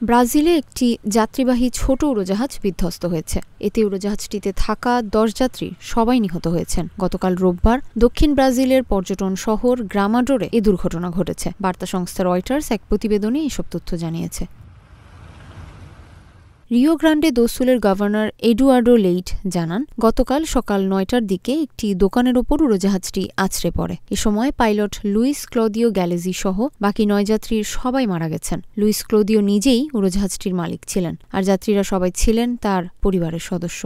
ব্রাজিলে একটি যাত্রীবাহী ছোট উড়োজাহাজ বিধ্বস্ত হয়েছে। এতে উড়োজাহাজটিতে থাকা 10 যাত্রী সবাই নিহত হয়েছেন। গতকাল রোববার দক্ষিণ ব্রাজিলের পর্যটন শহর গ্রামাডোরে এ দুর্ঘটনা ঘটেছে। বার্তা সংস্থা রয়টার্স এক প্রতিবেদনে এসব তথ্য জানিয়েছে। রিও গ্রান্ডে দো সুলের গভর্নর এডুয়ার্ডো লেইট জানান, গতকাল সকাল 9টার দিকে একটি দোকানের ওপর উড়োজাহাজটি আছড়ে পড়ে। এ সময় পাইলট লুইস ক্লদিও গ্যালেজি সহ বাকি 9 যাত্রীর সবাই মারা গেছেন। লুইস ক্লদিও নিজেই উড়োজাহাজটির মালিক ছিলেন, আর যাত্রীরা সবাই ছিলেন তার পরিবারের সদস্য।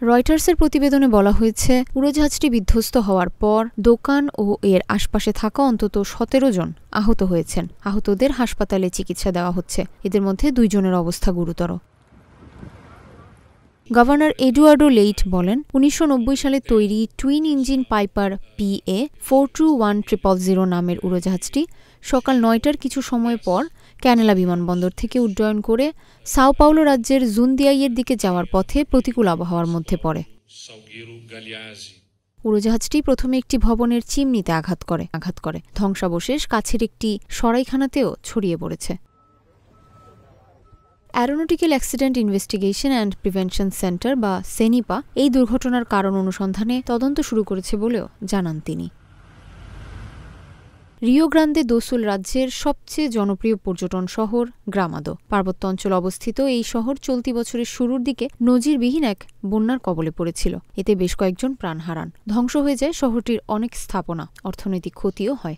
রয়টার্সের প্রতিবেদনে বলা হয়েছে, উড়োজাহাজটি বিধ্বস্ত হওয়ার পর দোকান ও এর আশপাশে থাকা অন্তত 17 জন আহত হয়েছেন। আহতদের হাসপাতালে চিকিৎসা দেওয়া হচ্ছে। এদের মধ্যে 2 জনের অবস্থা গুরুতর। গভর্নর এডুয়ার্ডো লেইট বলেন, 1990 সালে তৈরি টুইন ইঞ্জিন পাইপার PA 421000 নামের উড়োজাহাজটি সকাল 9টার কিছু সময় পর ক্যানেলা বিমানবন্দর থেকে উড্ডয়ন করে সাও পাওলো রাজ্যের জুন্দিয়াইয়ের দিকে যাওয়ার পথে প্রতিকূল আবহাওয়ার মধ্যে পড়ে। উড়োজাহাজটি প্রথমে একটি ভবনের চিমনিতে আঘাত করে। ধ্বংসাবশেষ কাছের একটি সরাইখানাতেও ছড়িয়ে পড়েছে। Aeronautical accident investigation and prevention centre বা সেনিপা এই দুর্ঘটনার কারণ অনুসন্ধানে তদন্ত শুরু করেছে বলেও জানান তিনি। রিও গ্রান্দে দো সুল রাজ্যের সবচেয়ে জনপ্রিয় পর্যটন শহর গ্রামাদো। পার্বত্য অঞ্চলে অবস্থিত এই শহর চলতি বছরের শুরুর দিকে নজিরবিহীন এক বন্যার কবলে পড়েছিল। এতে বেশ কয়েকজন প্রাণ হারান। ধ্বংস হয়ে যায় শহরটির অনেক স্থাপনা, অর্থনৈতিক ক্ষতিও হয়।